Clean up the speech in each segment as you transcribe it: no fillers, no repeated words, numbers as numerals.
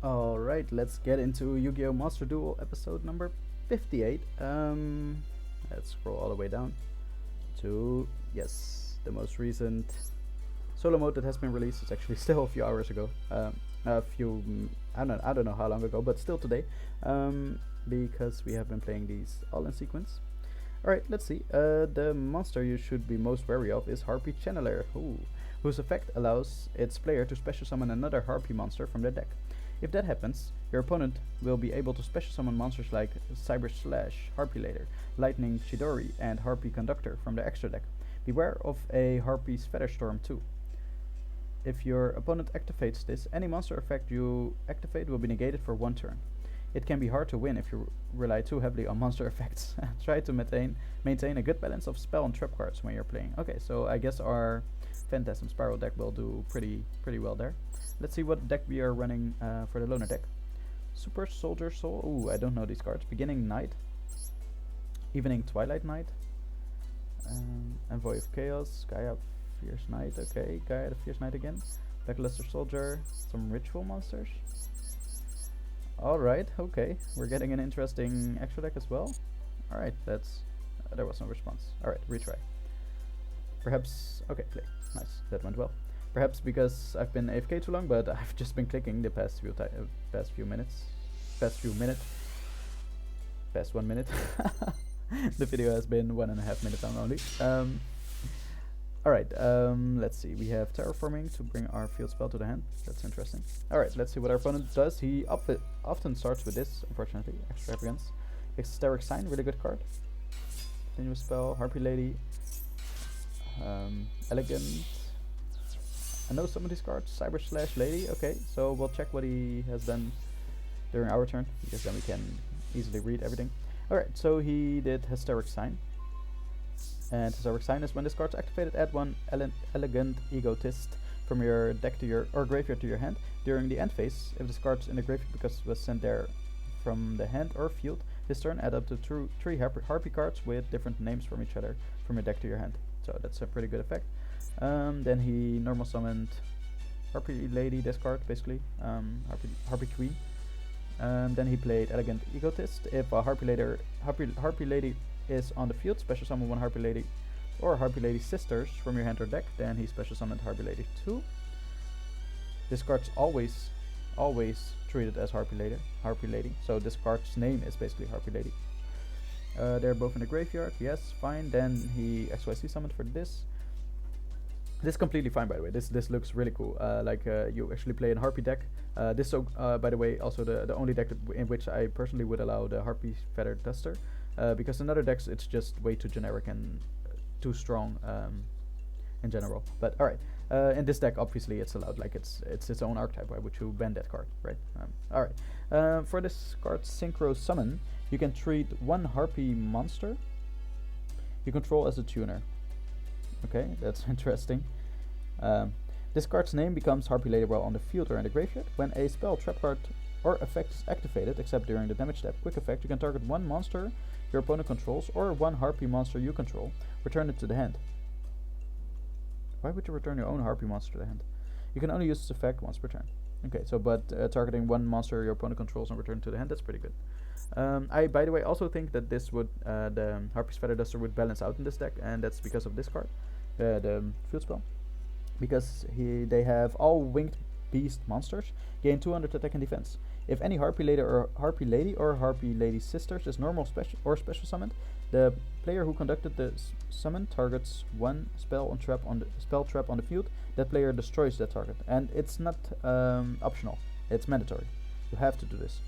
Alright, let's get into Yu-Gi-Oh! Monster Duel episode number 58. Let's scroll all the way down to, yes, the most recent solo mode that has been released. It's actually still a few hours ago. I don't know how long ago, but still today. Because we have been playing these all in sequence. Alright, let's see. The monster you should be most wary of is Harpy Channeler, whose effect allows its player to special summon another Harpy monster from their deck. If that happens, your opponent will be able to special summon monsters like Cyber Slash, Harpy Later, Lightning Chidori, and Harpy Conductor from their extra deck. Beware of a Harpy's Feather Storm too. If your opponent activates this, any monster effect you activate will be negated for one turn. It can be hard to win if you rely too heavily on monster effects. Try to maintain a good balance of spell and trap cards when you're playing. Okay, so I guess our Phantasm Spiral deck will do pretty well there. Let's see what deck we are running for the loner deck. Super Soldier Soul. Ooh, I don't know these cards. Beginning Night. Evening Twilight Night. Envoy of Chaos. Gaia Fierce Knight. Okay, Gaia the Fierce Knight again. Lackluster Soldier. Some Ritual Monsters. Alright, okay. We're getting an interesting extra deck as well. Alright, that's... there was no response. Alright, retry. Perhaps... okay, play. Nice, that went well. Perhaps because I've been AFK too long, but I've just been clicking the past few minutes. Past 1 minute. The video has been 1.5 minutes long only. Alright, let's see. We have Terraforming to bring our field spell to the hand. That's interesting. Alright, let's see what our opponent does. He often starts with this, unfortunately. Extravagance. Hysteric Sign, really good card. Continuous spell, Harpy Lady. Elegant. I know some of these cards. Cyber Slash Lady. Okay, so we'll check what he has done during our turn, because then we can easily read everything. Alright, so he did Hysteric Sign. And Hysteric Sign is when this card's activated, add one Elegant Egotist from your deck to your graveyard to your hand. During the end phase, if this card's in the graveyard because it was sent there from the hand or field, this turn add up to three Harpy cards with different names from each other from your deck to your hand. So that's a pretty good effect. Then he normal summoned Harpy Lady, this card basically, Harpy Queen. Then he played Elegant Egotist. If a Harpy Lady is on the field, special summon one Harpy Lady or Harpy Lady sisters from your hand or deck. Then he special summoned Harpy Lady 2. This card's always treated as Harpy Lady. So this card's name is basically Harpy Lady. They're both in the graveyard. Yes, fine. Then he XYZ summoned for this. This is completely fine, by the way. This looks really cool. You actually play in Harpy deck. By the way, also the only deck in which I personally would allow the Harpy Feather Duster, because in other decks it's just way too generic and too strong in general. But all right, in this deck obviously it's allowed. Like it's its own archetype. Why would you ban that card, right? All right. For this card Synchro Summon, you can treat one Harpy monster you control as a tuner. Okay, that's interesting. This card's name becomes Harpy Lady while on the field or in the graveyard. When a spell, trap card, or effect is activated, except during the damage step, quick effect, you can target one monster your opponent controls or one Harpy monster you control. Return it to the hand. Why would you return your own Harpy monster to the hand? You can only use this effect once per turn. Okay, so targeting one monster your opponent controls and return to the hand, that's pretty good. I, by the way, also think that this would the Harpy's Feather Duster would balance out in this deck, and that's because of this card, the field spell. Because they have all winged beast monsters gain 200 attack and defense. If any Harpy Lady or Harpy Lady sisters is normal special summoned, the player who conducted the summon targets one spell trap on the field. That player destroys that target, and it's not optional; it's mandatory. You have to do this.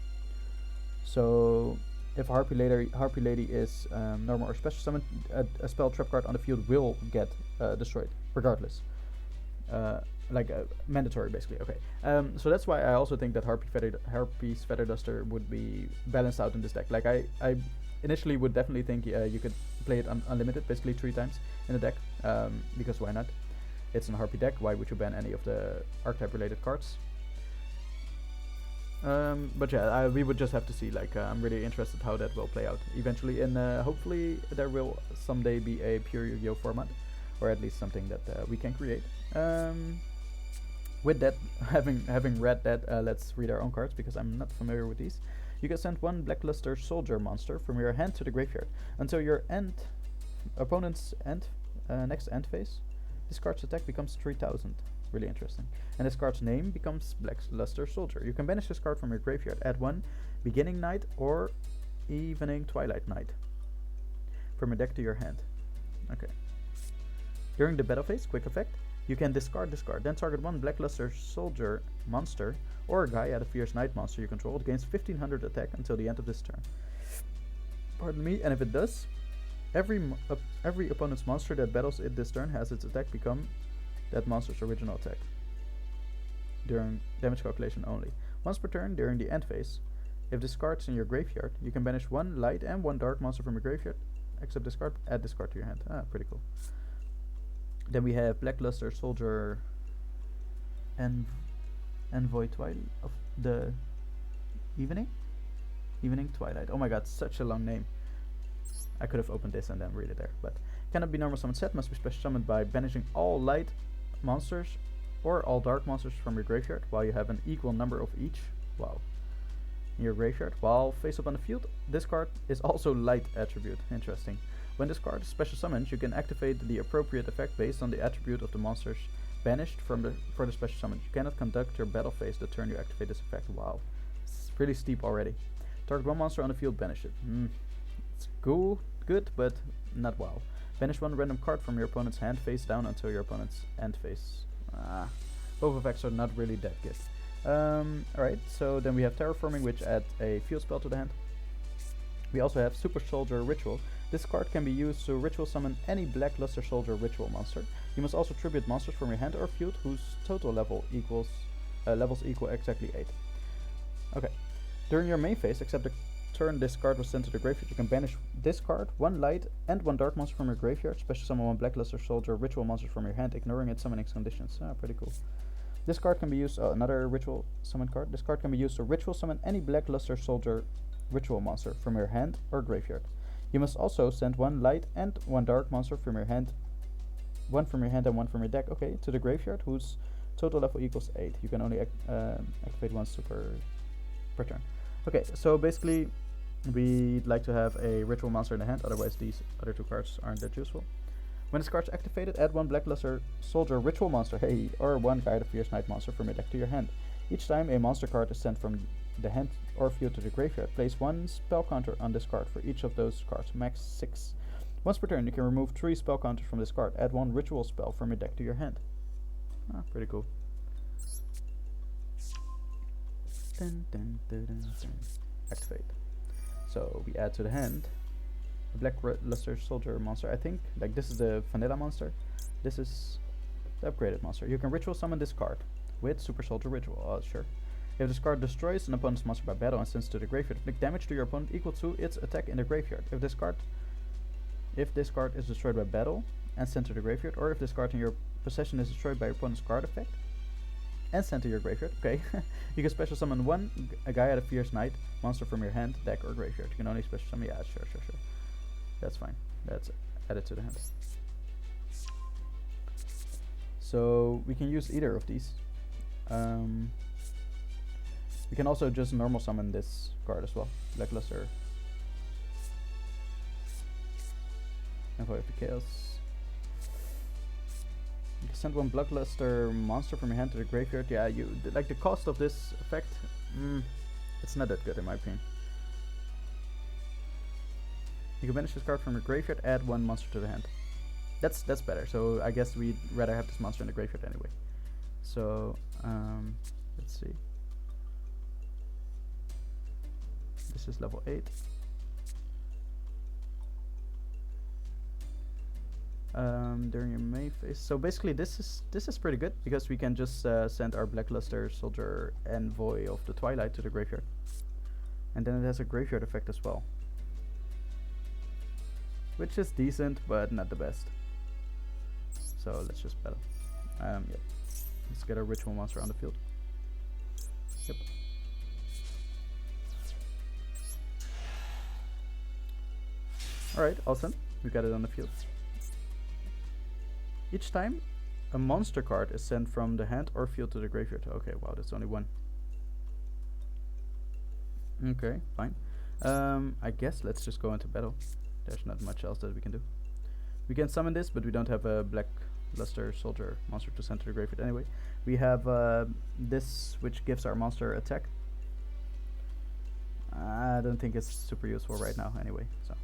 So, if a Harpy Lady is normal or special summoned, a spell trap card on the field will get destroyed, regardless. Mandatory, basically. Okay. So that's why I also think that Harpy's Feather Duster would be balanced out in this deck. Like I initially would definitely think you could play it unlimited, basically 3 times in the deck, because why not? It's an Harpy deck. Why would you ban any of the archetype related cards? But yeah, we would just have to see. I'm really interested how that will play out eventually, and hopefully there will someday be a pure Yu-Gi-Oh format, or at least something that we can create. with that, having read that, let's read our own cards because I'm not familiar with these. You can send one Blackluster Soldier monster from your hand to the graveyard until your opponent's next end phase. This card's attack becomes 3000. Really interesting. And this card's name becomes Blackluster Soldier. You can banish this card from your graveyard. Add one Beginning Night or Evening Twilight Night from your deck to your hand. Okay. During the battle phase, quick effect, you can discard this card. Then target one Blackluster Soldier monster or a Gaia the Fierce Night monster you control. It gains 1500 attack until the end of this turn. Pardon me. And if it does, every opponent's monster that battles it this turn has its attack become that monster's original attack. During damage calculation only. Once per turn during the end phase, if this card's in your graveyard, you can banish one light and one dark monster from your graveyard. Except this card, add this card to your hand. Ah, pretty cool. Then we have Blackluster Soldier and Envoy Twilight of the Evening Twilight. Oh my god, such a long name. I could have opened this and then read it there, but cannot be normal summoned set, must be special summoned by banishing all light monsters or all dark monsters from your graveyard while you have an equal number of each. Wow. In your graveyard. While face up on the field, this card is also light attribute. Interesting. When this card is special summoned, you can activate the appropriate effect based on the attribute of the monsters banished for the special summon. You cannot conduct your battle phase the turn you activate this effect. Wow. It's pretty steep already. Target one monster on the field, banish it. It's cool, good, but not wow. Banish one random card from your opponent's hand face down until your opponent's end phase. Both effects are not really that good. Alright, so then we have Terraforming, which adds a field spell to the hand. We also have Super Soldier Ritual. This card can be used to ritual summon any Blackluster Soldier Ritual monster. You must also tribute monsters from your hand or field whose total levels equal exactly 8. Okay. During your main phase, except the turn this card was sent to the graveyard, you can banish this card, one light and one dark monster from your graveyard. Special summon one Blackluster Soldier Ritual monster from your hand, ignoring its summoning conditions. Pretty cool. This card can be used, another ritual summon card. This card can be used to ritual summon any Blackluster Soldier Ritual monster from your hand or graveyard. You must also send one light and one dark monster from your hand, one from your hand and one from your deck, okay, to the graveyard, whose total level equals 8. You can only activate one super per turn. Okay, so basically we'd like to have a ritual monster in the hand, otherwise these other two cards aren't that useful. When this card's activated, add one Blackluster Soldier Ritual monster, hey, or one Gaia the Fierce Night monster from your deck to your hand. Each time a monster card is sent from the hand or field to the graveyard, place one spell counter on this card for each of those cards, max 6. Once per turn, you can remove 3 spell counters from this card. Add one ritual spell from your deck to your hand. Pretty cool. Activate. So we add to the hand a Blackluster Soldier monster. I think like this is the vanilla monster. This is the upgraded monster. You can ritual summon this card with Super Soldier Ritual. Oh, sure. If this card destroys an opponent's monster by battle and sends to the graveyard, inflict damage to your opponent equal to its attack in the graveyard. If this card is destroyed by battle and sent to the graveyard, or if this card in your possession is destroyed by your opponent's card effect and sent to your graveyard, okay, you can special summon one Gaia the Fierce Night monster from your hand, deck, or graveyard. You can only special summon, yeah, sure. That's fine. That's added to the hand. So we can use either of these. We can also just normal summon this card as well. Blackluster. Envoy of the Chaos. You can send one Blackluster monster from your hand to the graveyard. Yeah, like the cost of this effect, it's not that good in my opinion. You can banish this card from your graveyard, add one monster to the hand. That's better. So I guess we'd rather have this monster in the graveyard anyway. So let's see. This is level 8. During your main phase. So basically this is pretty good because we can just send our Blackluster Soldier Envoy of the Twilight to the graveyard. And then it has a graveyard effect as well. Which is decent, but not the best. So let's just battle. Yep. Let's get a ritual monster on the field. Yep. Alright, awesome. We got it on the field. Each time A monster card is sent from the hand or field to the graveyard. Okay, wow, that's only one. Okay, fine. I guess let's just go into battle. There's not much else that we can do. We can summon this, but we don't have a black luster soldier monster to send to the graveyard anyway. We have this, which gives our monster attack. I don't think it's super useful right now anyway. So,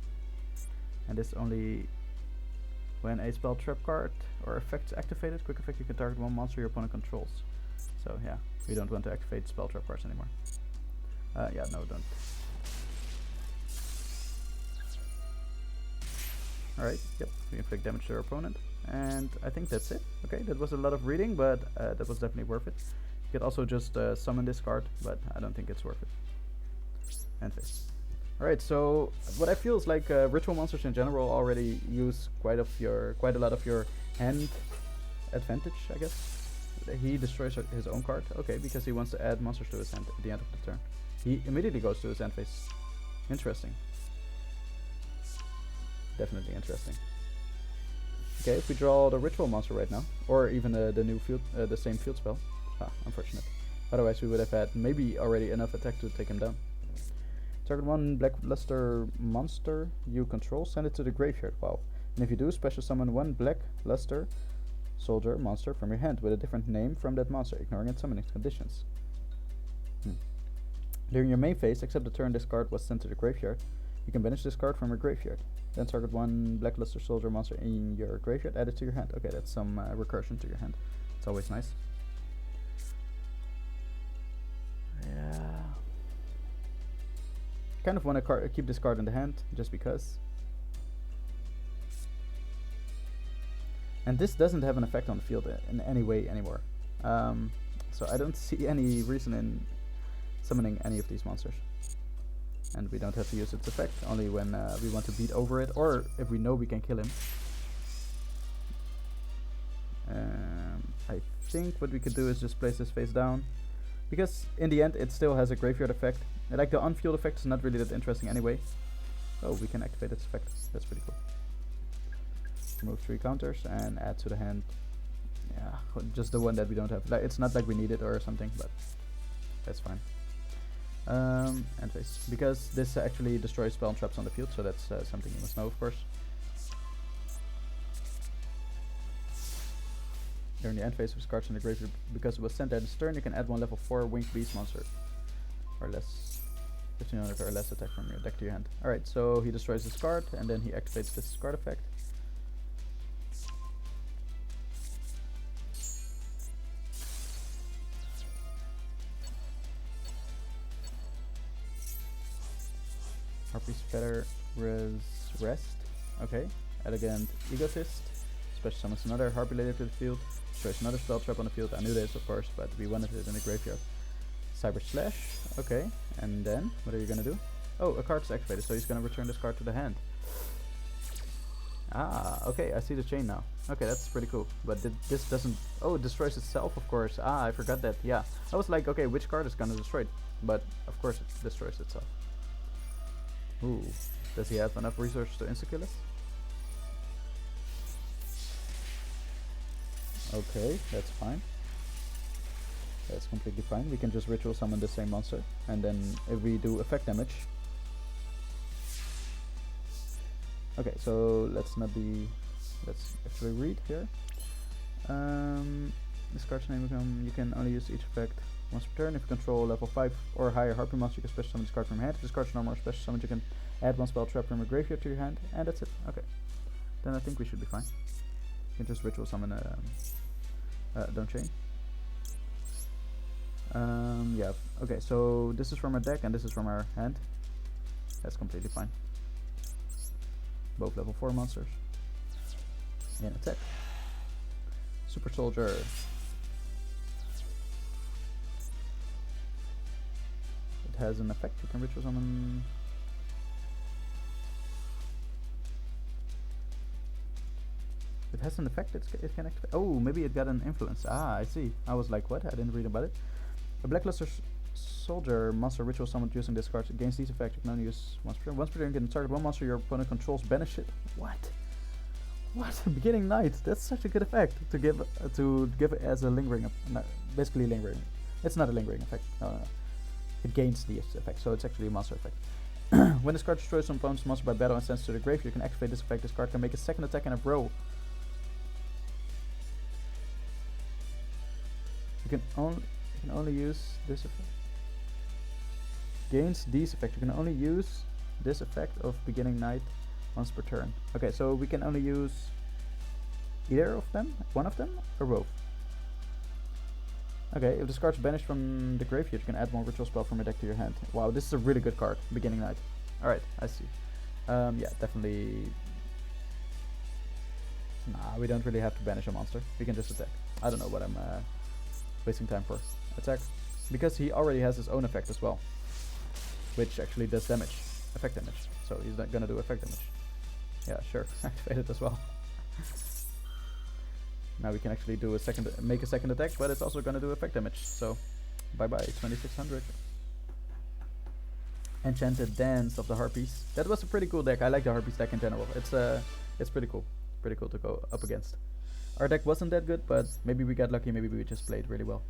and this only when a spell trap card or effect is activated. Quick effect: you can target one monster your opponent controls. So yeah, we don't want to activate spell trap cards anymore. Yeah, no, don't. Alright, yep, we inflict damage to our opponent. And I think that's it. Okay, that was a lot of reading, but that was definitely worth it. You could also just summon this card, but I don't think it's worth it. And face. Alright, so what I feel is like ritual monsters in general already use quite a lot of your hand advantage, I guess. He destroys his own card. Okay, because he wants to add monsters to his hand at the end of the turn. He immediately goes to his end phase. Interesting. Definitely interesting. Okay, if we draw the ritual monster right now, or even the new field, the same field spell. Ah, unfortunate. Otherwise, we would have had maybe already enough attack to take him down. Target one black luster monster you control, send it to the graveyard. Wow. And if you do, special summon one black luster soldier monster from your hand with a different name from that monster, ignoring its summoning conditions. During your main phase, except the turn this card was sent to the graveyard, you can banish this card from your graveyard. Then target one black luster soldier monster in your graveyard, add it to your hand. Okay, that's some recursion to your hand. It's always nice. Yeah. Kind of want to keep this card in the hand, just because. And this doesn't have an effect on the field in any way anymore. So I don't see any reason in summoning any of these monsters. And we don't have to use its effect, only when we want to beat over it, or if we know we can kill him. I think what we could do is just place this face down, because in the end it still has a graveyard effect. And like the on-field effect is not really that interesting anyway. Oh, we can activate its effect. That's pretty cool. Remove 3 counters and add to the hand. Yeah, just the one that we don't have. Like, it's not like we need it or something, but that's fine. End phase, because this actually destroys spell and traps on the field, so that's something you must know, of course. During the end phase of cards in the graveyard, because it was sent at its turn, you can add one level 4 winged beast monster or less, 1500 or less attack from your deck to your hand. Alright, so he destroys this card and then he activates this card effect. Harpy's Feather Rest. Okay. Elegant Egotist. Special summons another Harpy later to the field. Destroys another spell trap on the field. I knew this, of course, but we wanted it in the graveyard. Cyber Slash. Okay. And then, what are you gonna do? Oh, a card is activated, so he's gonna return this card to the hand. Ah, okay, I see the chain now. Okay, that's pretty cool. But this doesn't... Oh, it destroys itself, of course. Ah, I forgot that. Yeah. I was like, okay, which card is gonna destroy it? But, of course, it destroys itself. Ooh, does he have enough resources to insta-kill us? Okay, that's fine. That's completely fine. We can just ritual summon the same monster, and then if we do effect damage. Okay, so let's actually read here. This card's name you can only use each effect once per turn. If you control level 5 or higher Harpy monster, you can special summon this card from your hand. If this card's normal or special summon, you can add one spell trap from your graveyard to your hand, and that's it. Okay, then I think we should be fine. You can just ritual summon don't chain. Yeah, okay, so this is from our deck and this is from our hand. That's completely fine. Both level 4 monsters. And attack. Super Soldier. It has an effect, you can ritual summon. It has an effect, it can activate. Oh, maybe it got an influence. Ah, I see. I was like, what? I didn't read about it. A Blackluster Soldier monster ritual summoned using this card against these effects. You can only use once per turn. Once per turn, you can target one monster your opponent controls, banish it. What? What? Beginning Night. That's such a good effect to give it as a lingering, basically lingering. It's not a lingering effect. No. It gains the effect, so it's actually a monster effect. When this card destroys some opponent's monster by battle and sends to the grave, you can activate this effect. This card can make a second attack in a row. You can only use this effect. Gains these effects. You can only use this effect of Beginning Night once per turn. Okay, so we can only use either of them, one of them, or both. Okay, if this card's banished from the graveyard, you can add one ritual spell from your deck to your hand. Wow, this is a really good card, Beginning Night. Alright, I see. Yeah, definitely. Nah, we don't really have to banish a monster. We can just attack. I don't know what I'm wasting time for. Attack. Because he already has his own effect as well, which actually does damage. Effect damage. So he's not gonna do effect damage. Yeah, sure. Activate it as well. Now we can actually do make a second attack, but it's also gonna do effect damage. So, bye bye, 2600. Enchanted Dance of the Harpies. That was a pretty cool deck. I like the Harpies deck in general. It's pretty cool. Pretty cool to go up against. Our deck wasn't that good, but maybe we got lucky. Maybe we just played really well.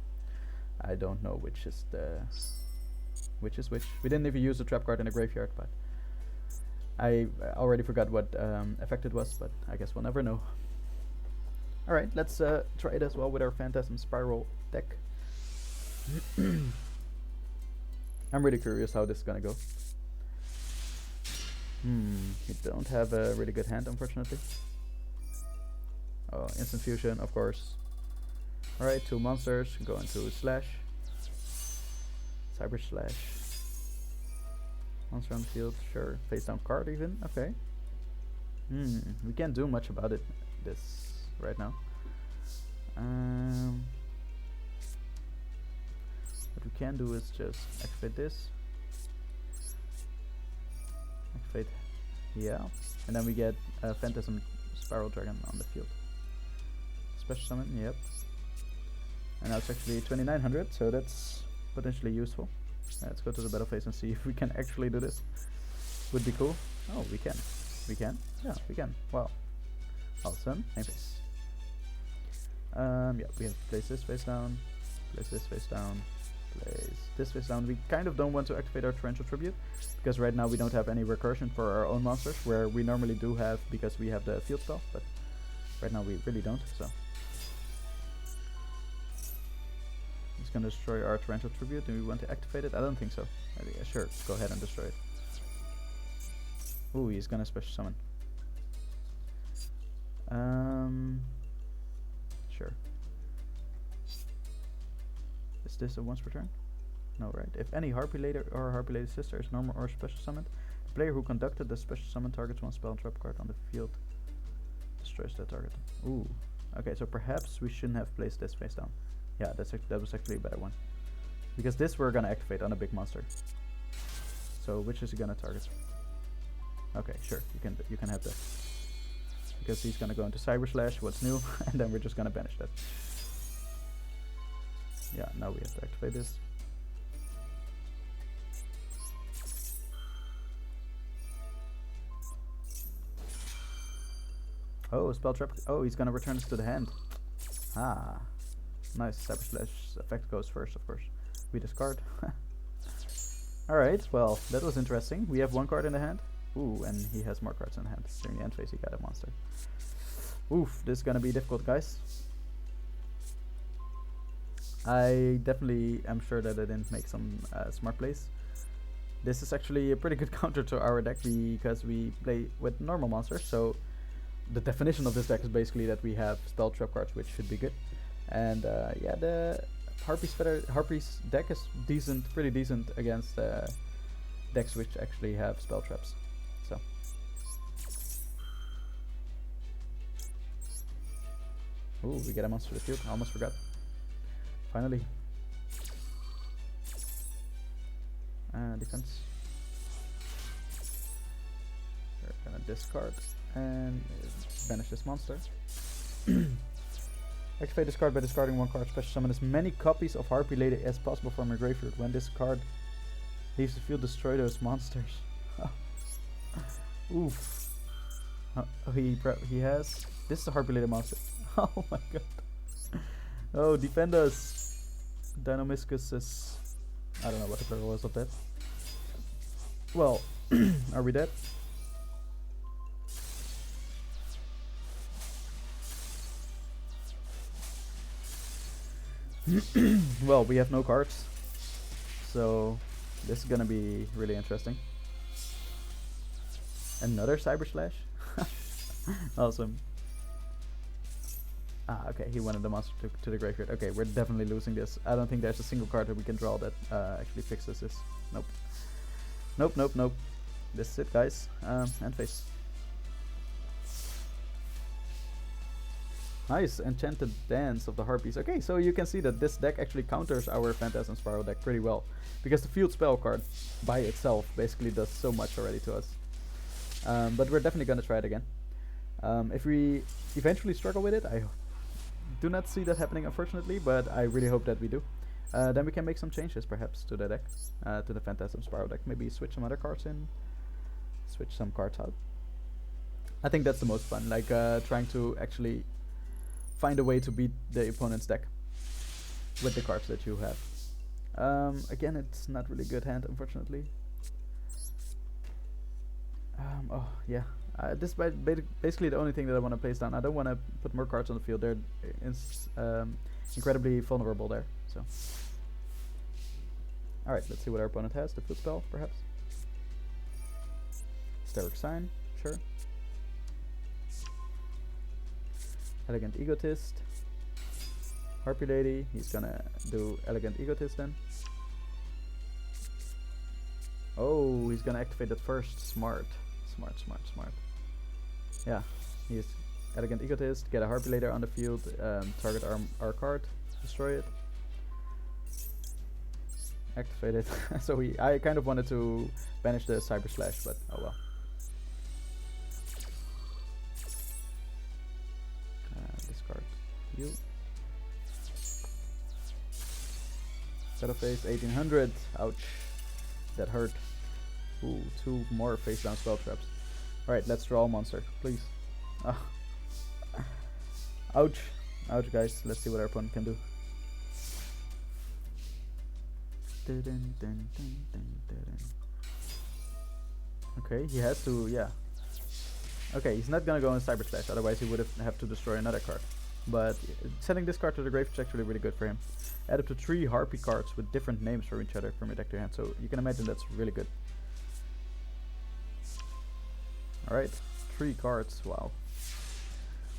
I don't know which is which. We didn't even use the trap card in the graveyard, but I already forgot what effect it was. But I guess we'll never know. Alright, let's try it as well with our Phantasm Spiral deck. I'm really curious how this is gonna go. We don't have a really good hand, unfortunately. Oh, instant fusion, of course. Alright, 2 monsters, go into Slash. Cyber Slash. Monster on the field, sure. Face down card even, okay. We can't do much about it this right now. What we can do is just activate this. Activate, yeah. And then we get a Phantasm Spiral Dragon on the field. Special summon, yep. And now it's actually 2900, so that's potentially useful. Let's go to the battle phase and see if we can actually do this. Would be cool. Oh, we can. We can? Yeah, we can. Wow. Awesome. Main phase. Yeah, we have to place this face down, place this face down, place this face down. We kind of don't want to activate our Torrential Tribute, because right now we don't have any recursion for our own monsters, where we normally do have, because we have the field spell, but right now we really don't, so. It's gonna destroy our Torrential Tribute. Do we want to activate it? I don't think so. Yeah, sure, go ahead and destroy it. Ooh, he's gonna special summon. Sure. Is this a once per turn? No, right? If any Harpy Lady or Harpy Lady Sister is normal or special summoned, the player who conducted the special summon targets one spell and trap card on the field. Destroys that target. Ooh. Okay, so perhaps we shouldn't have placed this face down. Yeah, that was actually a better one. Because this we're gonna activate on a big monster. So which is he gonna target? Okay, sure, you can have that. Because he's gonna go into Cyber Slash, what's new, and then we're just gonna banish that. Yeah, now we have to activate this. Oh, spell trap. Oh, he's gonna return this to the hand. Ah, nice. Cyber Slash effect goes first, of course. We discard. Alright, well, that was interesting. We have 1 card in the hand. Ooh, and he has more cards in hand. During the end phase, he got a monster. Oof, this is gonna be difficult, guys. I definitely am sure that I didn't make some smart plays. This is actually a pretty good counter to our deck because we play with normal monsters. So the definition of this deck is basically that we have spell trap cards, which should be good. And yeah, the Harpy's deck is decent, pretty decent against decks which actually have spell traps. So. Ooh, we get a monster to the field. I almost forgot. Finally. Defense. We're gonna discard and banish this monster. Activate this card by discarding 1 card. Special summon as many copies of Harpy Lady as possible from your graveyard. When this card leaves the field, destroy those monsters. Oof. He has This is a Harpy Leader monster. Oh my god. Oh, defend us. Dynamiscus is... I don't know what the plural was of that. Well, are we dead? Well, we have no cards. So, this is gonna be really interesting. Another Cyber Slash? Awesome. Ah, okay, he wanted the monster to the graveyard. Okay, we're definitely losing this. I don't think there's a single card that we can draw that actually fixes this. Nope. Nope, nope, nope. This is it, guys. End phase. Nice, Enchanted Dance of the Harpies. Okay, so you can see that this deck actually counters our Phantasm Spiral deck pretty well. Because the field spell card by itself basically does so much already to us. But we're definitely going to try it again. If we eventually struggle with it, I do not see that happening unfortunately, but I really hope that we do. Then we can make some changes perhaps to the deck, to the Phantasm Spiral deck. Maybe switch some other cards in, switch some cards out. I think that's the most fun, like trying to actually find a way to beat the opponent's deck with the cards that you have. Again, it's not really good hand unfortunately. Oh yeah, this is basically the only thing that I want to place down. I don't want to put more cards on the field. They're incredibly vulnerable there. So, all right, let's see what our opponent has. The field spell, perhaps. Hysteric Sign, sure. Elegant Egotist. Harpy Lady. He's gonna do Elegant Egotist then. Oh, he's gonna activate that first. Smart. Smart, smart, smart. Yeah, he's Elegant Egotist, get a Harpy Later on the field, target our card, destroy it. Activate it. So I kind of wanted to banish the Cyber Slash, but oh well. Discard you. Shadow Phase 1800. Ouch. That hurt. Ooh, 2 more face down spell traps. Alright, let's draw a monster, please. Oh. Ouch. Ouch, guys. Let's see what our opponent can do. Okay, he has to, yeah. Okay, he's not gonna go in Cyber Slash, otherwise he would have to destroy another card. But sending this card to the grave is actually really good for him. Add up to 3 Harpy cards with different names from each other from your deck to your hand, so you can imagine that's really good. Alright, 3 cards, wow.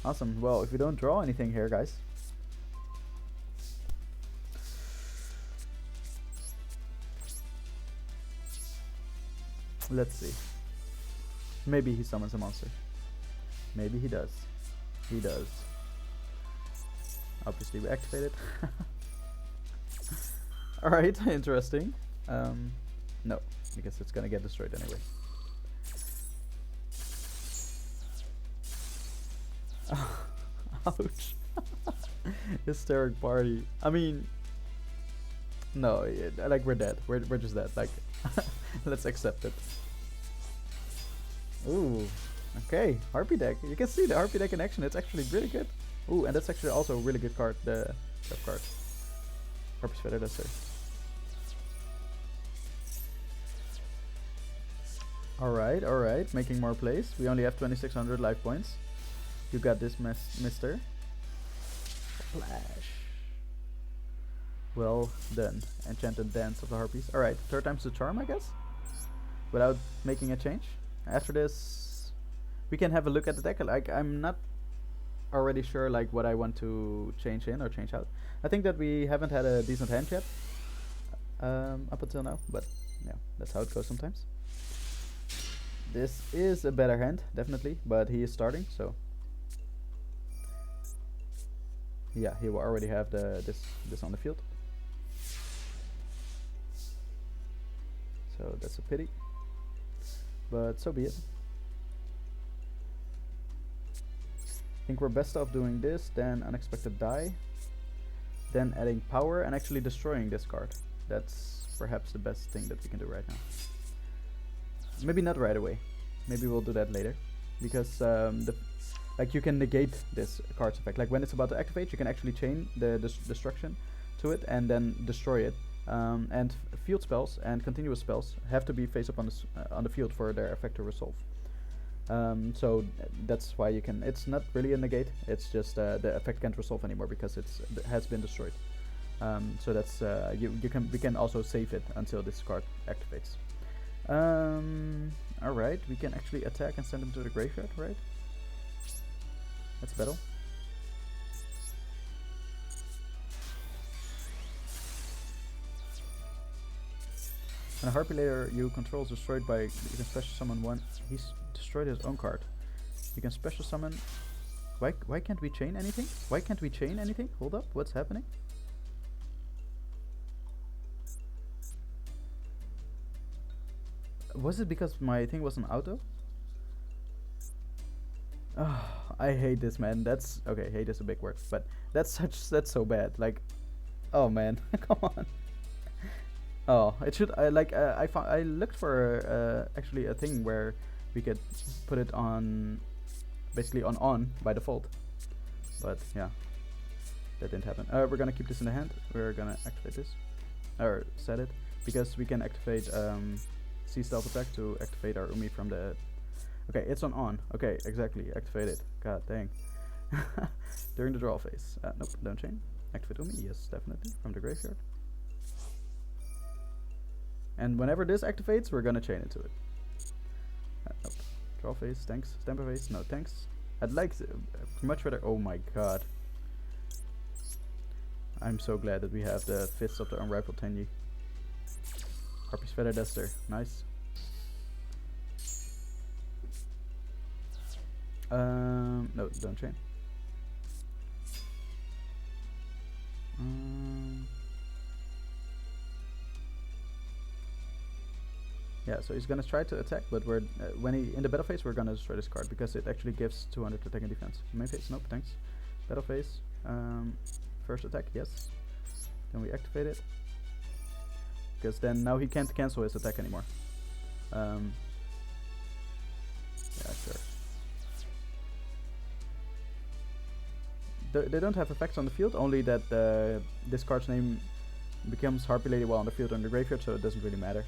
Awesome, well, if we don't draw anything here, guys. Let's see. Maybe he summons a monster. Maybe he does. He does. Obviously we activate it. Alright, interesting. No, because it's gonna get destroyed anyway. Ouch. Hysteric Party. I mean, no, like we're dead. We're just dead. Like, let's accept it. Ooh, okay. Harpy deck. You can see the Harpy deck in action. It's actually really good. Ooh, and that's actually also a really good card. The trap card. Harpy's Feather Duster. Alright, alright. Making more plays. We only have 2600 life points. You got this, mister. Flash. Well done. Enchanted Dance of the Harpies. Alright, 3rd time's the charm, I guess? Without making a change. After this, we can have a look at the deck. Like, I'm not already sure like what I want to change in or change out. I think that we haven't had a decent hand yet. Up until now, but yeah, that's how it goes sometimes. This is a better hand, definitely, but he is starting, so yeah, he will already have this on the field. So that's a pity, but so be it. I think we're best off doing this, then Unexpected Die, then adding power and actually destroying this card. That's perhaps the best thing that we can do right now. Maybe not right away. Maybe we'll do that later, because the like you can negate this card's effect. Like when it's about to activate, you can actually chain the destruction to it and then destroy it. And field spells and continuous spells have to be face up on the field for their effect to resolve. So that's why you can. It's not really a negate. It's just the effect can't resolve anymore because it has been destroyed. So that's we can also save it until this card activates. All right, we can actually attack and send him to the graveyard, right? Let's battle. When a Harpy layer you control is destroyed by, you can special summon one. He's destroyed his own card. You can special summon. Why can't we chain anything? Why can't we chain anything? Hold up, what's happening? Was it because my thing was an auto? Oh, I hate this, man. That's okay. Hate is a big word, but that's so bad. Like, oh man, come on. Oh, it should. I looked for actually a thing where we could put it on, basically on by default. But yeah, that didn't happen. We're gonna keep this in the hand. We're gonna activate this, or set it, because we can activate C stealth attack to activate our Umi from the. Okay, it's on. Okay, exactly. Activate it. God dang. During the draw phase. Nope, don't chain. Activate Umi. Yes, definitely from the graveyard. And whenever this activates, we're gonna chain it to it. Nope. Draw phase, thanks. Stamper phase, no thanks. I'd like much better. Oh my god. I'm so glad that we have the Fists of the Unrivaled Tenyi. Harpy's Feather Duster, nice. No, don't chain. Yeah, so he's gonna try to attack, but we're when he in the battle phase, we're gonna destroy this card because it actually gives 200 attack and defense. Main phase, nope, thanks. Battle phase, first attack, yes. Then we activate it because then now he can't cancel his attack anymore. Yeah, sure. They don't have effects on the field, only that this card's name becomes Harpy Lady while on the field or in the graveyard, so it doesn't really matter.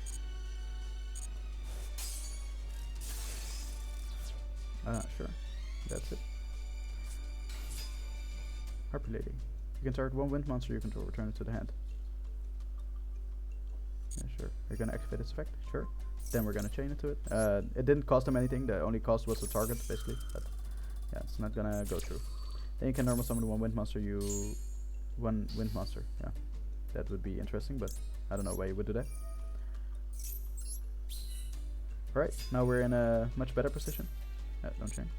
Sure. That's it. Harpy Lady. You can target one wind monster you control, return it to the hand. Yeah, sure. You're gonna activate its effect? Sure. Then we're gonna chain it to it. It didn't cost him anything, the only cost was the target, basically. But yeah, it's not gonna go through. Then you can normal summon one wind monster, one wind monster. Yeah. That would be interesting, but I don't know why you would do that. Alright, now we're in a much better position. Don't chain.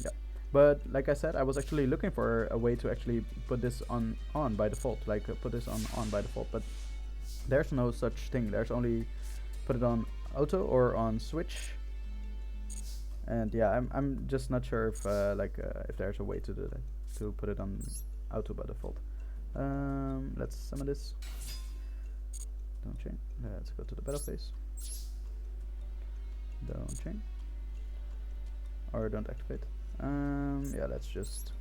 Yeah, but like I said, I was actually looking for a way to actually put this on by default, like put this on by default, but there's no such thing. There's only put it on auto or on switch, and yeah, I'm just not sure if if there's a way to do that, to put it on auto by default. Let's summon this. Don't chain. Let's go to the battle phase. Don't chain. Or don't activate. Yeah, let's just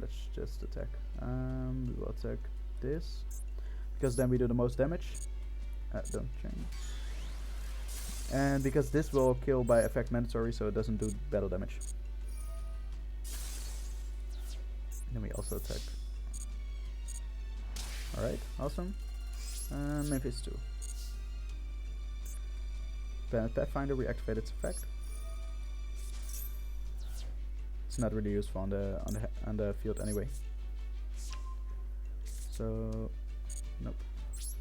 attack. We will attack this because then we do the most damage. Don't chain. And because this will kill by effect mandatory, so it doesn't do battle damage. Then we also attack. Alright, awesome. Main phase 2. Planet Pathfinder, we activate its effect. It's not really useful on the field anyway. So nope.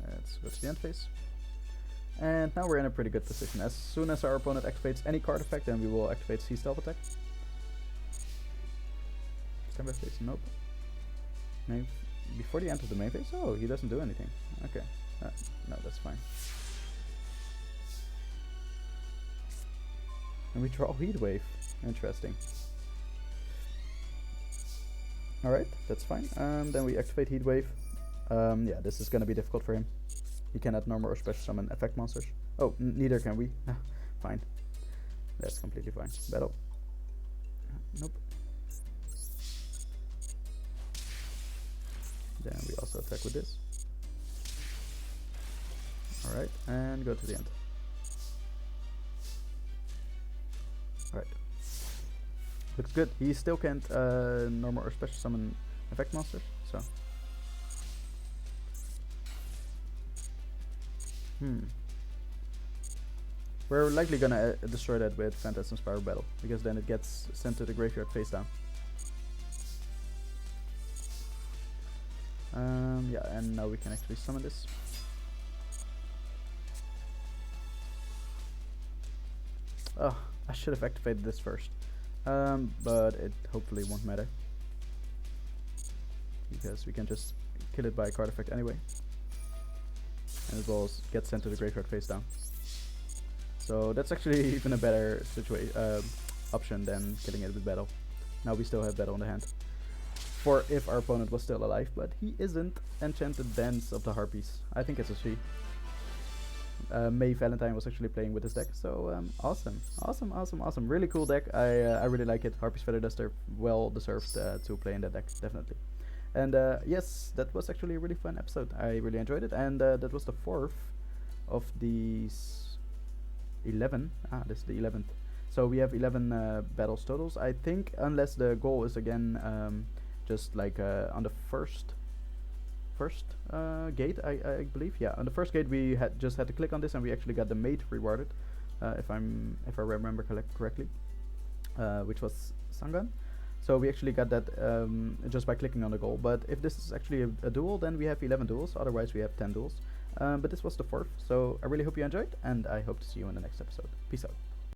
Let's go to the end phase. And now we're in a pretty good position. As soon as our opponent activates any card effect, then we will activate C stealth attack. Standby phase, nope. Before the end of the main phase? Oh, he doesn't do anything. Okay. No, that's fine. And we draw Heatwave. Interesting. Alright, that's fine. Then we activate Heatwave. Yeah, this is gonna be difficult for him. He cannot normal or special summon effect monsters. Oh, neither can we. Fine. That's completely fine. Battle. Nope. Then we also attack with this. Alright, and go to the end. Alright. Looks good. He still can't normal or special summon effect monsters, so. We're likely gonna destroy that with Phantasm Spiral Battle, because then it gets sent to the graveyard face down. Yeah, and now we can actually summon this. Oh, I should have activated this first. But it hopefully won't matter, because we can just kill it by a card effect anyway. And it will get sent to the graveyard face down. So that's actually even a better option than killing it with battle. Now we still have battle in the hand. For if our opponent was still alive, but he isn't. Enchanted Dance of the Harpies. I think it's a she. May Valentine was actually playing with this deck, so awesome. Really cool deck. I really like it. Harpy's Feather Duster, well deserved to play in that deck, definitely. And yes, that was actually a really fun episode. I really enjoyed it, and that was the 4th of these 11. This is the 11th. So we have 11 battles totals, I think, unless the goal is again just like on the first gate, I believe. Yeah, on the first gate we just had to click on this, and we actually got the mate rewarded, if I remember correctly, which was Sangan. So we actually got that just by clicking on the goal. But if this is actually a duel, then we have 11 duels. Otherwise we have 10 duels. But this was the 4th. So I really hope you enjoyed, and I hope to see you in the next episode. Peace out.